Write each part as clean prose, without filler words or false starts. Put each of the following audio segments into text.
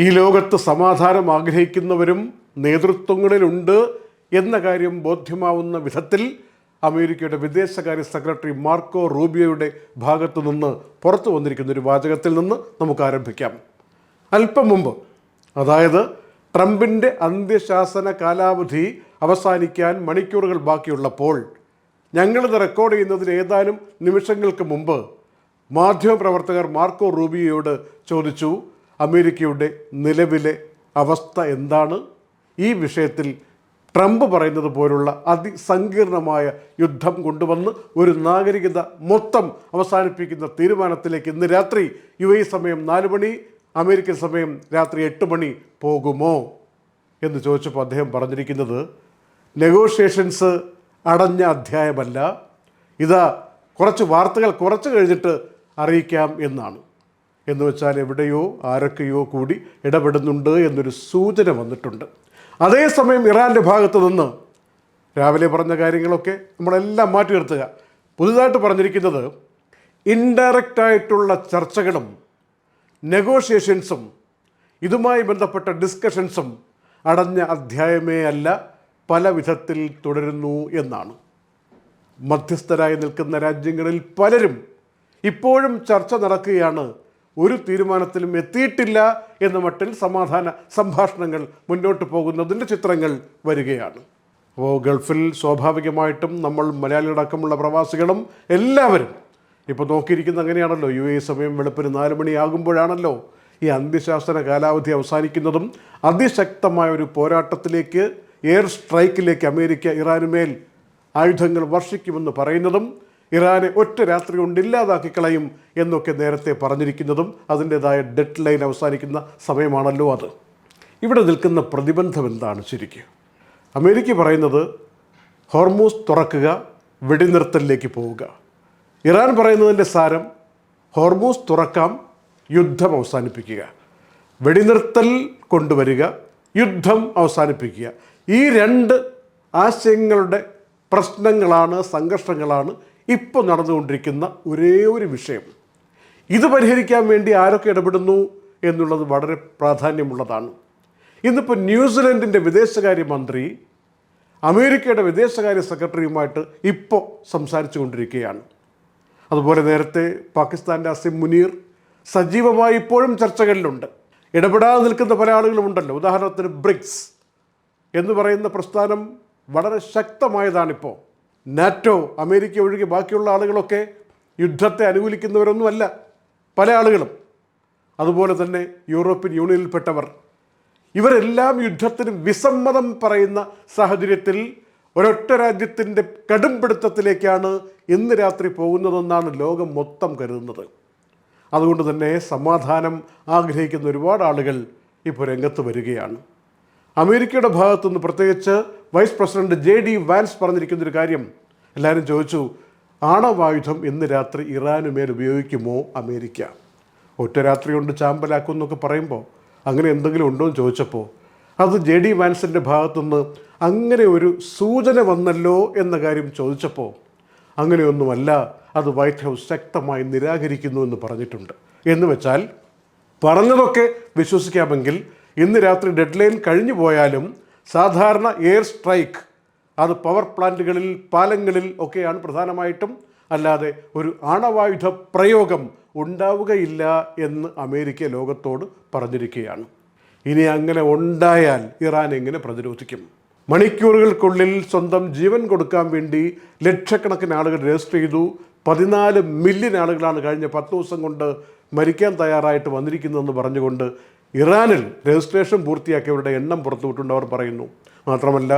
ഈ ലോകത്ത് സമാധാനം ആഗ്രഹിക്കുന്നവരും നേതൃത്വങ്ങളിലുണ്ട് എന്ന കാര്യം ബോധ്യമാവുന്ന വിധത്തിൽ അമേരിക്കയുടെ വിദേശകാര്യ സെക്രട്ടറി മാർക്കോ റൂബിയോയുടെ ഭാഗത്തു നിന്ന് പുറത്തു വന്നിരിക്കുന്ന ഒരു വാചകത്തിൽ നിന്ന് നമുക്ക് ആരംഭിക്കാം. അല്പം മുമ്പ്, അതായത് ട്രംപിൻ്റെ അന്ത്യശാസന കാലാവധി അവസാനിക്കാൻ മണിക്കൂറുകൾ ബാക്കിയുള്ളപ്പോൾ, ഞങ്ങളിത് റെക്കോർഡ് ചെയ്യുന്നതിന് ഏതാനും നിമിഷങ്ങൾക്ക് മുമ്പ് മാധ്യമപ്രവർത്തകർ മാർക്കോ റൂബിയോയോട് ചോദിച്ചു, അമേരിക്കയുടെ നിലവിലെ അവസ്ഥ എന്താണ്? ഈ വിഷയത്തിൽ ട്രംപ് പറയുന്നത് പോലുള്ള അതിസങ്കീർണമായ യുദ്ധം കൊണ്ടുവന്ന് ഒരു നാഗരികത മൊത്തം അവസാനിപ്പിക്കുന്ന തീരുമാനത്തിലേക്ക് ഇന്ന് രാത്രി UAE സമയം 4 മണി, അമേരിക്കൻ സമയം രാത്രി 8 മണി പോകുമോ എന്ന് ചോദിച്ചപ്പോൾ അദ്ദേഹം പറഞ്ഞിരിക്കുന്നത്, നെഗോഷിയേഷൻസ് അടഞ്ഞ അധ്യായമല്ല, ഇതാ കുറച്ച് വാർത്തകൾ കുറച്ച് കഴിഞ്ഞിട്ട് അറിയിക്കാം എന്നാണ്. എന്ന് വെച്ചാൽ എവിടെയോ ആരൊക്കെയോ കൂടി ഇടപെടുന്നുണ്ട് എന്നൊരു സൂചന വന്നിട്ടുണ്ട്. അതേസമയം ഇറാൻ്റെ ഭാഗത്ത് നിന്ന് രാവിലെ പറഞ്ഞ കാര്യങ്ങളൊക്കെ നമ്മളെല്ലാം മാറ്റി നിർത്തുക. പുതുതായിട്ട് പറഞ്ഞിരിക്കുന്നത് ഇൻഡയറക്റ്റായിട്ടുള്ള ചർച്ചകളും നെഗോഷിയേഷൻസും ഇതുമായി ബന്ധപ്പെട്ട ഡിസ്കഷൻസും അടഞ്ഞ അധ്യായമേ അല്ല, പല വിധത്തിൽ തുടരുന്നു എന്നാണ്. മധ്യസ്ഥരായി നിൽക്കുന്ന രാജ്യങ്ങളിൽ പലരും ഇപ്പോഴും ചർച്ച നടക്കുകയാണ്, ഒരു തീരുമാനത്തിലും എത്തിയിട്ടില്ല എന്ന മട്ടിൽ സമാധാന സംഭാഷണങ്ങൾ മുന്നോട്ട് പോകുന്നതിൻ്റെ ചിത്രങ്ങൾ വരികയാണ്. അപ്പോൾ ഗൾഫിൽ സ്വാഭാവികമായിട്ടും നമ്മൾ മലയാളികളടക്കമുള്ള പ്രവാസികളും എല്ലാവരും ഇപ്പോൾ നോക്കിയിരിക്കുന്നത് അങ്ങനെയാണല്ലോ. UAE സമയം വെളുപ്പിന് 4 മണിയാകുമ്പോഴാണല്ലോ ഈ അന്ത്യശാസന കാലാവധി അവസാനിക്കുന്നതും അതിശക്തമായ ഒരു പോരാട്ടത്തിലേക്ക്, എയർ സ്ട്രൈക്കിലേക്ക് അമേരിക്ക ഇറാനുമേൽ ആയുധങ്ങൾ വർഷിക്കുമെന്ന് പറയുന്നതും ഇറാനെ ഒറ്റ രാത്രി കൊണ്ട് ഇല്ലാതാക്കി കളയും എന്നൊക്കെ നേരത്തെ പറഞ്ഞിരിക്കുന്നതും അതിൻ്റേതായ ഡെഡ് ലൈൻ അവസാനിക്കുന്ന സമയമാണല്ലോ അത്. ഇവിടെ നിൽക്കുന്ന പ്രതിബന്ധം എന്താണ് ശരിക്കും? അമേരിക്ക പറയുന്നത് ഹോർമൂസ് തുറക്കുക, വെടിനിർത്തലിലേക്ക് പോവുക. ഇറാൻ പറയുന്നതിൻ്റെ സാരം ഹോർമൂസ് തുറക്കാം, യുദ്ധം അവസാനിപ്പിക്കുക. വെടിനിർത്തൽ കൊണ്ടുവരിക, യുദ്ധം അവസാനിപ്പിക്കുക. ഈ 2 ആശയങ്ങളുടെ പ്രശ്നങ്ങളാണ്, സംഘർഷങ്ങളാണ് ഇപ്പോൾ നടന്നുകൊണ്ടിരിക്കുന്ന ഒരേ ഒരു വിഷയം. ഇത് പരിഹരിക്കാൻ വേണ്ടി ആരൊക്കെ ഇടപെടുന്നു എന്നുള്ളത് വളരെ പ്രാധാന്യമുള്ളതാണ്. ഇന്നിപ്പോൾ ന്യൂസിലൻഡിൻ്റെ വിദേശകാര്യമന്ത്രി അമേരിക്കയുടെ വിദേശകാര്യ സെക്രട്ടറിയുമായിട്ട് ഇപ്പോൾ സംസാരിച്ചു കൊണ്ടിരിക്കുകയാണ്. അതുപോലെ നേരത്തെ പാകിസ്ഥാൻ്റെ അസിം മുനീർ സജീവമായി ഇപ്പോഴും ചർച്ചകളിലുണ്ട്. ഇടപെടാതെ നിൽക്കുന്ന പല ആളുകളുമുണ്ടല്ലോ. ഉദാഹരണത്തിന് ബ്രിക്സ് എന്ന് പറയുന്ന പ്രസ്ഥാനം വളരെ ശക്തമായതാണിപ്പോൾ. നാറ്റോ, അമേരിക്ക ഒഴികെ ബാക്കിയുള്ള ആളുകളൊക്കെ യുദ്ധത്തെ അനുകൂലിക്കുന്നവരൊന്നുമല്ല പല ആളുകളും. അതുപോലെ തന്നെ യൂറോപ്യൻ യൂണിയനിൽപ്പെട്ടവർ, ഇവരെല്ലാം യുദ്ധത്തിന് വിസമ്മതം പറയുന്ന സാഹചര്യത്തിൽ ഒരൊറ്റ രാജ്യത്തിൻ്റെ കടുംപിടുത്തത്തിലേക്കാണ് ഇന്ന് രാത്രി പോകുന്നതെന്നാണ് ലോകം മൊത്തം കരുതുന്നത്. അതുകൊണ്ട് തന്നെ സമാധാനം ആഗ്രഹിക്കുന്ന ഒരുപാട് ആളുകൾ ഇപ്പോൾ രംഗത്ത് വരികയാണ്. അമേരിക്കയുടെ ഭാഗത്തുനിന്ന് പ്രത്യേകിച്ച് വൈസ് പ്രസിഡന്റ് JD വാൻസ് പറഞ്ഞിരിക്കുന്നൊരു കാര്യം, എല്ലാവരും ചോദിച്ചു, ആണവായുധം ഇന്ന് രാത്രി ഇറാനുമേൽ ഉപയോഗിക്കുമോ അമേരിക്ക? ഒറ്റ രാത്രി കൊണ്ട് ചാമ്പലാക്കും എന്നൊക്കെ പറയുമ്പോൾ അങ്ങനെ എന്തെങ്കിലും ഉണ്ടോ എന്ന് ചോദിച്ചപ്പോൾ അത് JD വാൻസിൻ്റെ ഭാഗത്തുനിന്ന് അങ്ങനെ ഒരു സൂചന വന്നല്ലോ എന്ന കാര്യം ചോദിച്ചപ്പോൾ അങ്ങനെയൊന്നുമല്ല, അത് വൈറ്റ് ഹൗസ് ശക്തമായി നിരാകരിക്കുന്നു എന്ന് പറഞ്ഞിട്ടുണ്ട്. എന്ന് വെച്ചാൽ പറഞ്ഞതൊക്കെ വിശ്വസിക്കാമെങ്കിൽ ഇന്ന് രാത്രി ഡെഡ് ലൈൻ കഴിഞ്ഞു പോയാലും സാധാരണ എയർ സ്ട്രൈക്ക് അത് പവർ പ്ലാന്റുകളിൽ, പാലങ്ങളിൽ ഒക്കെയാണ് പ്രധാനമായിട്ടും, അല്ലാതെ ഒരു ആണവായുധ പ്രയോഗം ഉണ്ടാവുകയില്ല എന്ന് അമേരിക്ക ലോകത്തോട് പറഞ്ഞിരിക്കുകയാണ്. ഇനി അങ്ങനെ ഉണ്ടായാൽ ഇറാൻ എങ്ങനെ പ്രതിരോധിക്കും? മണിക്കൂറുകൾക്കുള്ളിൽ സ്വന്തം ജീവൻ കൊടുക്കാൻ വേണ്ടി ലക്ഷക്കണക്കിന് ആളുകൾ രജിസ്റ്റർ ചെയ്തു. 14 മില്യൺ ആളുകളാണ് കഴിഞ്ഞ 10 ദിവസം കൊണ്ട് മരിക്കാൻ തയ്യാറായിട്ട് വന്നിരിക്കുന്നതെന്ന് പറഞ്ഞുകൊണ്ട് ഇറാനിൽ രജിസ്ട്രേഷൻ പൂർത്തിയാക്കിയവരുടെ എണ്ണം പുറത്തുവിട്ടുണ്ട് അവർ പറയുന്നു. മാത്രമല്ല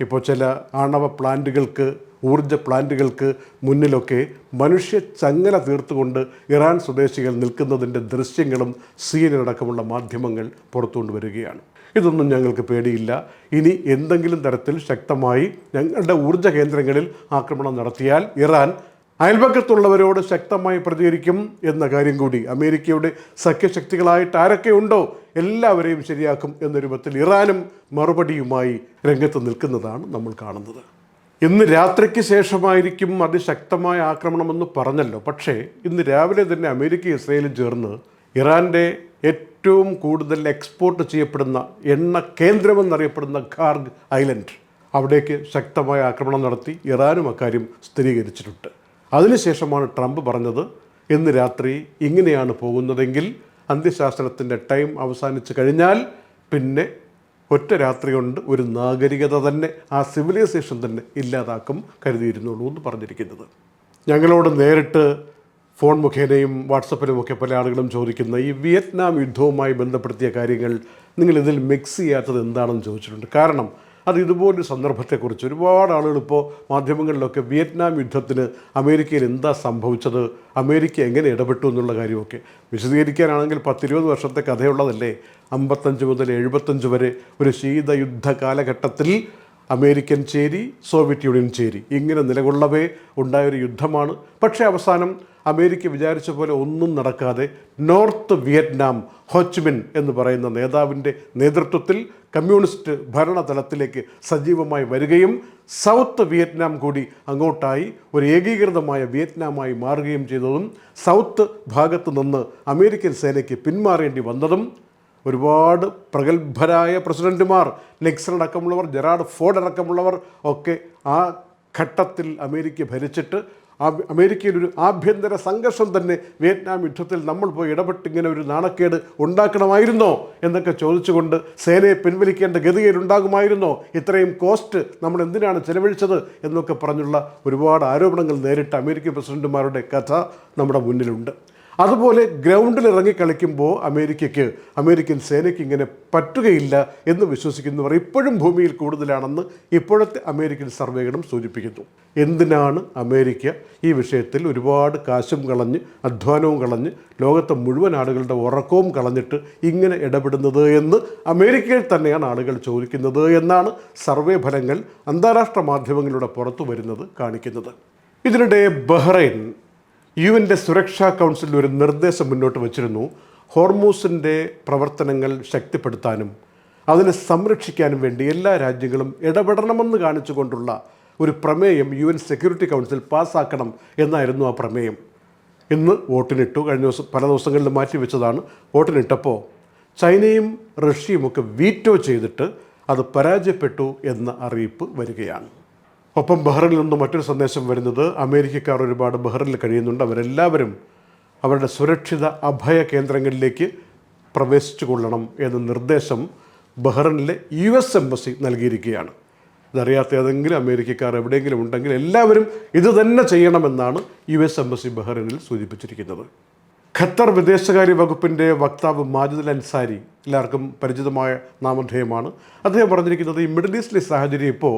ഇപ്പോൾ ചില ആണവ പ്ലാന്റുകൾക്ക്, ഊർജ്ജ പ്ലാന്റുകൾക്ക് മുന്നിലൊക്കെ മനുഷ്യ ചങ്ങല തീർത്തുകൊണ്ട് ഇറാൻ സ്വദേശികൾ നിൽക്കുന്നതിൻ്റെ ദൃശ്യങ്ങളും CNN അടക്കമുള്ള മാധ്യമങ്ങൾ പുറത്തുകൊണ്ടുവരികയാണ്. ഇതൊന്നും ഞങ്ങൾക്ക് പേടിയില്ല, ഇനി എന്തെങ്കിലും തരത്തിൽ ശക്തമായി ഞങ്ങളുടെ ഊർജ്ജ കേന്ദ്രങ്ങളിൽ ആക്രമണം നടത്തിയാൽ ഇറാൻ അയൽപക്കത്തുള്ളവരോട് ശക്തമായി പ്രതികരിക്കും എന്ന കാര്യം കൂടി, അമേരിക്കയുടെ സഖ്യശക്തികളായിട്ട് ആരൊക്കെ ഉണ്ടോ എല്ലാവരെയും ശരിയാക്കും എന്ന രൂപത്തിൽ ഇറാനും മറുപടിയുമായി രംഗത്ത് നിൽക്കുന്നതാണ് നമ്മൾ കാണുന്നത്. ഇന്ന് രാത്രിക്ക് ശേഷമായിരിക്കും അതിശക്തമായ ആക്രമണമെന്ന് പറഞ്ഞല്ലോ. പക്ഷേ ഇന്ന് രാവിലെ തന്നെ അമേരിക്ക ഇസ്രയേലും ചേർന്ന് ഇറാൻ്റെ ഏറ്റവും കൂടുതൽ എക്സ്പോർട്ട് ചെയ്യപ്പെടുന്ന എണ്ണ കേന്ദ്രമെന്നറിയപ്പെടുന്ന ഖാർഗ് ഐലൻഡ്, അവിടേക്ക് ശക്തമായ ആക്രമണം നടത്തി ഇറാനും അക്കാര്യം സ്ഥിരീകരിച്ചിട്ടുണ്ട്. അതിനുശേഷമാണ് ട്രംപ് പറഞ്ഞത്, ഇന്ന് രാത്രി ഇങ്ങനെയാണ് പോകുന്നതെങ്കിൽ അന്ത്യശാസനത്തിൻ്റെ ടൈം അവസാനിച്ച് കഴിഞ്ഞാൽ പിന്നെ ഒറ്റ രാത്രി കൊണ്ട് ഒരു നാഗരികത തന്നെ, ആ സിവിലൈസേഷൻ തന്നെ ഇല്ലാതാക്കും കരുതിയിരുന്നുള്ളൂ എന്ന് പറഞ്ഞിരിക്കുന്നത്. ഞങ്ങളോട് നേരിട്ട് ഫോൺ മുഖേനയും വാട്സപ്പിലുമൊക്കെ പല ആളുകളും ചോദിക്കുന്ന ഈ വിയറ്റ്നാം യുദ്ധവുമായി ബന്ധപ്പെടുത്തിയ കാര്യങ്ങൾ നിങ്ങളിതിൽ മിക്സ് ചെയ്യാത്തത് എന്താണെന്ന് ചോദിച്ചിട്ടുണ്ട്. കാരണം അത് ഇതുപോലൊരു സന്ദർഭത്തെക്കുറിച്ച് ഒരുപാട് ആളുകൾ ഇപ്പോൾ മാധ്യമങ്ങളിലൊക്കെ വിയറ്റ്നാം യുദ്ധത്തിന് അമേരിക്കയിൽ എന്താ സംഭവിച്ചത്, അമേരിക്ക എങ്ങനെ ഇടപെട്ടു എന്നുള്ള കാര്യമൊക്കെ വിശദീകരിക്കാനാണെങ്കിൽ 10-20 വർഷത്തെ കഥയുള്ളതല്ലേ. 55 മുതൽ 75 വരെ ഒരു ശീതയുദ്ധ കാലഘട്ടത്തിൽ അമേരിക്കൻ ചേരി, സോവിയറ്റ് യൂണിയൻ ചേരി, ഇങ്ങനെ നിലകൊള്ളവേ ഉണ്ടായൊരു യുദ്ധമാണ്. പക്ഷേ അവസാനം അമേരിക്ക വിചാരിച്ച പോലെ ഒന്നും നടക്കാതെ നോർത്ത് വിയറ്റ്നാം ഹോച്ചിമിൻ എന്ന് പറയുന്ന നേതാവിൻ്റെ നേതൃത്വത്തിൽ കമ്മ്യൂണിസ്റ്റ് ഭരണതലത്തിലേക്ക് സജീവമായി വരികയും സൗത്ത് വിയറ്റ്നാം കൂടി അങ്ങോട്ടായി ഒരു ഏകീകൃതമായ വിയറ്റ്നാമായി മാറുകയും ചെയ്തതും സൗത്ത് ഭാഗത്ത് നിന്ന് അമേരിക്കൻ സേനയ്ക്ക് പിന്മാറേണ്ടി വന്നതും ഒരുപാട് പ്രഗത്ഭരായ പ്രസിഡന്റുമാർ, നിക്സൺ അടക്കമുള്ളവർ, ജെറാർഡ് ഫോർഡ് അടക്കമുള്ളവർ ഒക്കെ ആ ഘട്ടത്തിൽ അമേരിക്ക ഭരിച്ചിട്ട് അമേരിക്കയിലൊരു ആഭ്യന്തര സംഘർഷം തന്നെ വിയറ്റ്നാം യുദ്ധത്തിൽ നമ്മൾ പോയി ഇടപെട്ട് ഇങ്ങനെ ഒരു നാണക്കേട് ഉണ്ടാക്കണമായിരുന്നോ എന്നൊക്കെ ചോദിച്ചുകൊണ്ട് സേനയെ പിൻവലിക്കേണ്ട ഗതികേടുണ്ടാകുമായിരുന്നോ, ഇത്രയും കോസ്റ്റ് നമ്മൾ എന്തിനാണ് ചെലവഴിച്ചത് എന്നൊക്കെ പറഞ്ഞുള്ള ഒരുപാട് ആരോപണങ്ങൾ നേരിട്ട അമേരിക്കൻ പ്രസിഡന്റുമാരുടെ കഥ നമ്മുടെ മുന്നിലുണ്ട്. അതുപോലെ ഗ്രൗണ്ടിൽ ഇറങ്ങി കളിക്കുമ്പോൾ അമേരിക്കൻ സേനയ്ക്ക് ഇങ്ങനെ പറ്റുകയില്ല എന്ന് വിശ്വസിക്കുന്നവർ ഇപ്പോഴും ഭൂമിയിൽ കൂടുതലാണെന്ന് ഇപ്പോഴത്തെ അമേരിക്കൻ സർവേകളും സൂചിപ്പിക്കുന്നു. എന്തിനാണ് അമേരിക്ക ഈ വിഷയത്തിൽ ഒരുപാട് കാശും കളഞ്ഞ് അധ്വാനവും കളഞ്ഞ് ലോകത്തെ മുഴുവൻ ആളുകളുടെ ഉറക്കവും കളഞ്ഞിട്ട് ഇങ്ങനെ ഇടപെടുന്നത് എന്ന് അമേരിക്കയിൽ തന്നെയാണ് ആളുകൾ ചോദിക്കുന്നത് എന്നാണ് സർവേ ഫലങ്ങൾ അന്താരാഷ്ട്ര മാധ്യമങ്ങളിലൂടെ പുറത്തു വരുന്നത് കാണിക്കുന്നത്. ഇതിനിടെ ബഹ്റൈൻ യുഎൻ്റെ സുരക്ഷാ കൗൺസിലിൽ ഒരു നിർദ്ദേശം മുന്നോട്ട് വച്ചിരുന്നു. ഹോർമൂസിൻ്റെ പ്രവർത്തനങ്ങൾ ശക്തിപ്പെടുത്താനും അതിനെ സംരക്ഷിക്കാനും വേണ്ടി എല്ലാ രാജ്യങ്ങളും ഇടപെടണമെന്ന് കാണിച്ചുകൊണ്ടുള്ള ഒരു പ്രമേയം UN സെക്യൂരിറ്റി കൗൺസിൽ പാസ്സാക്കണം എന്നായിരുന്നു ആ പ്രമേയം. ഇന്ന് വോട്ടിനിട്ടു. കഴിഞ്ഞ പല ദിവസങ്ങളിൽ മാറ്റി വെച്ചതാണ്. വോട്ടിനിട്ടപ്പോൾ ചൈനയും റഷ്യയുമൊക്കെ വീറ്റോ ചെയ്തിട്ട് അത് പരാജയപ്പെട്ടു എന്ന അറിയിപ്പ് വരികയാണ്. ഒപ്പം ബഹ്റിനിൽ നിന്ന് മറ്റൊരു സന്ദേശം വരുന്നത്, അമേരിക്കക്കാർ ഒരുപാട് ബഹ്റിനിൽ കഴിയുന്നുണ്ട്, അവരെല്ലാവരും അവരുടെ സുരക്ഷിത അഭയ കേന്ദ്രങ്ങളിലേക്ക് പ്രവേശിച്ചു കൊള്ളണം എന്ന നിർദ്ദേശം ബഹ്റിനിലെ US എംബസി നൽകിയിരിക്കുകയാണ്. ഇതറിയാത്ത ഏതെങ്കിലും അമേരിക്കക്കാർ എവിടെയെങ്കിലും ഉണ്ടെങ്കിൽ എല്ലാവരും ഇത് തന്നെ ചെയ്യണമെന്നാണ് US എംബസി ബഹ്റിനിൽ സൂചിപ്പിച്ചിരിക്കുന്നത്. ഖത്തർ വിദേശകാര്യ വകുപ്പിൻ്റെ വക്താവ് മാജിദ് അൽ അൻസാരി എല്ലാവർക്കും പരിചിതമായ നാമധേയമാണ്. അദ്ദേഹം പറഞ്ഞിരിക്കുന്നത്, ഈ മിഡിൽ ഈസ്റ്റിലെ സാഹചര്യം ഇപ്പോൾ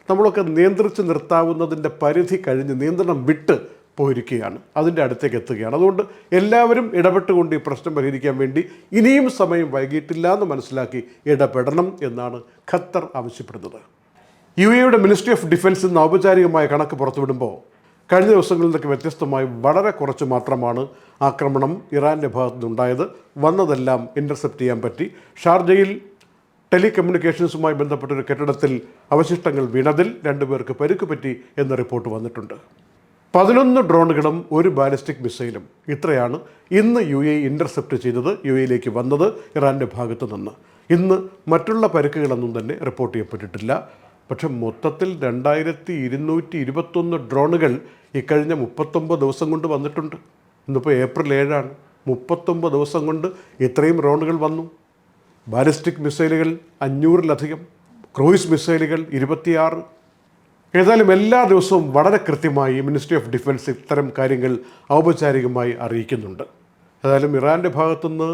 നമ്മളൊക്കെ നിയന്ത്രിച്ച് നിർത്താവുന്നതിൻ്റെ പരിധി കഴിഞ്ഞ് നിയന്ത്രണം വിട്ട് പോയിരിക്കുകയാണ്, അതിൻ്റെ അടുത്തേക്ക് എത്തുകയാണ്. അതുകൊണ്ട് എല്ലാവരും ഇടപെട്ടുകൊണ്ട് ഈ പ്രശ്നം പരിഹരിക്കാൻ വേണ്ടി ഇനിയും സമയം വൈകിട്ടില്ല എന്ന് മനസ്സിലാക്കി ഇടപെടണം എന്നാണ് ഖത്തർ ആവശ്യപ്പെടുന്നത്. UAEയുടെ മിനിസ്ട്രി ഓഫ് ഡിഫൻസ് ഇന്ന് ഔപചാരികമായ കണക്ക് പുറത്തുവിടുമ്പോൾ കഴിഞ്ഞ ദിവസങ്ങളിൽ നിന്നൊക്കെ വ്യത്യസ്തമായി വളരെ കുറച്ച് മാത്രമാണ് ആക്രമണം ഇറാൻ്റെ ഭാഗത്തുനിന്നുണ്ടായത്. വന്നതെല്ലാം ഇൻ്റർസെപ്റ്റ് ചെയ്യാൻ പറ്റി. ഷാർജയിൽ ടെലികമ്മ്യൂണിക്കേഷൻസുമായി ബന്ധപ്പെട്ടൊരു കെട്ടിടത്തിൽ അവശിഷ്ടങ്ങൾ വീണതിൽ 2 പേർക്ക് പരിക്ക് പറ്റി എന്ന റിപ്പോർട്ട് വന്നിട്ടുണ്ട്. 11 ഡ്രോണുകളും 1 ബാലിസ്റ്റിക് മിസൈലും, ഇത്രയാണ് ഇന്ന് UAE ഇൻ്റർസെപ്റ്റ് ചെയ്തത്, UAEയിലേക്ക് വന്നത് ഇറാൻ്റെ ഭാഗത്തു നിന്ന്. ഇന്ന് മറ്റുള്ള പരിക്കുകളൊന്നും തന്നെ റിപ്പോർട്ട് ചെയ്യപ്പെട്ടിട്ടില്ല. പക്ഷെ മൊത്തത്തിൽ 2221 ഡ്രോണുകൾ ഇക്കഴിഞ്ഞ 39 ദിവസം കൊണ്ട് വന്നിട്ടുണ്ട്. ഇന്നിപ്പോൾ ഏപ്രിൽ 7 39 ദിവസം കൊണ്ട് ഇത്രയും ഡ്രോണുകൾ വന്നു. ബാലിസ്റ്റിക് മിസൈലുകൾ 500-ലധികം, ക്രൂയിസ് മിസൈലുകൾ 26. ഏതായാലും എല്ലാ ദിവസവും വളരെ കൃത്യമായി മിനിസ്ട്രി ഓഫ് ഡിഫൻസ് ഇത്തരം കാര്യങ്ങൾ ഔപചാരികമായി അറിയിക്കുന്നുണ്ട്. ഏതായാലും ഇറാൻ്റെ ഭാഗത്തുനിന്ന്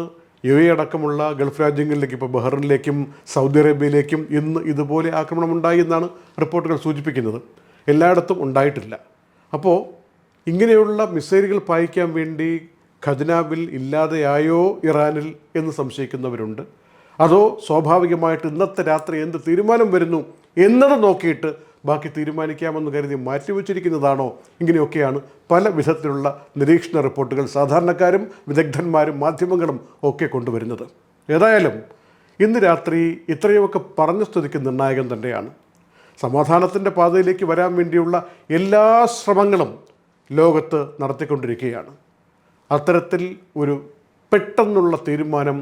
UAE അടക്കമുള്ള ഗൾഫ് രാജ്യങ്ങളിലേക്ക്, ഇപ്പോൾ ബഹ്റിനിലേക്കും സൗദി അറേബ്യയിലേക്കും ഇന്ന് ഇതുപോലെ ആക്രമണമുണ്ടായി എന്നാണ് റിപ്പോർട്ടുകൾ സൂചിപ്പിക്കുന്നത്. എല്ലായിടത്തും ഉണ്ടായിട്ടില്ല. അപ്പോൾ ഇങ്ങനെയുള്ള മിസൈലുകൾ പായിക്കാൻ വേണ്ടി ഖജനാവിൽ ഇല്ലാതെയായോ ഇറാനിൽ എന്ന് സംശയിക്കുന്നവരുണ്ട്. അതോ സ്വാഭാവികമായിട്ട് ഇന്നത്തെ രാത്രി എന്ത് തീരുമാനം വരുന്നു എന്നത് നോക്കിയിട്ട് ബാക്കി തീരുമാനിക്കാമെന്ന് കരുതി മാറ്റിവെച്ചിരിക്കുന്നതാണോ? ഇങ്ങനെയൊക്കെയാണ് പല വിധത്തിലുള്ള നിരീക്ഷണ റിപ്പോർട്ടുകൾ സാധാരണക്കാരും വിദഗ്ധന്മാരും മാധ്യമങ്ങളും ഒക്കെ കൊണ്ടുവരുന്നത്. ഏതായാലും ഇന്ന് രാത്രി ഇത്രയുമൊക്കെ പറഞ്ഞ സ്ഥിതിക്ക് നിർണായകം തന്നെയാണ്. സമാധാനത്തിൻ്റെ പാതയിലേക്ക് വരാൻ വേണ്ടിയുള്ള എല്ലാ ശ്രമങ്ങളും ലോകത്ത് നടത്തിക്കൊണ്ടിരിക്കുകയാണ്. അത്തരത്തിൽ ഒരു പെട്ടെന്നുള്ള തീരുമാനം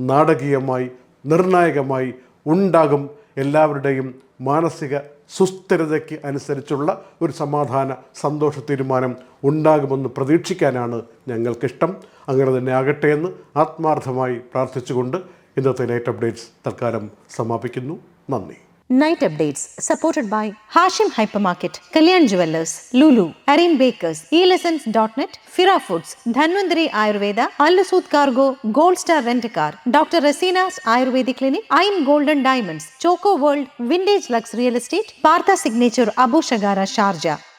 നാടകീയമായി നിർണായകമായി ഉണ്ടാകും. എല്ലാവരുടെയും മാനസിക സുസ്ഥിരതയ്ക്ക് അനുസരിച്ചുള്ള ഒരു സമാധാന സന്തോഷ തീരുമാനം ഉണ്ടാകുമെന്ന് പ്രതീക്ഷിക്കാനാണ് ഞങ്ങൾക്കിഷ്ടം. അങ്ങനെ തന്നെ ആകട്ടെ എന്ന് ആത്മാർത്ഥമായി പ്രാർത്ഥിച്ചുകൊണ്ട് ഇന്നത്തെ നൈറ്റ് അപ്ഡേറ്റ്സ് തൽക്കാലം സമാപിക്കുന്നു. നന്ദി. Night Updates supported by Hashim Hypermarket, Kalyan Jewellers, Lulu, Arin Bakers, eLessons.net, Fira Foods, Dhanvantari Ayurveda, Al-Sud Cargo, Gold Star Rent-A-Car, Dr. Rasina's Ayurvedic Clinic, I'm Golden Diamonds, Choco World, Vintage Lux Real Estate, Partha Signature, Abu Shagara, Sharjah.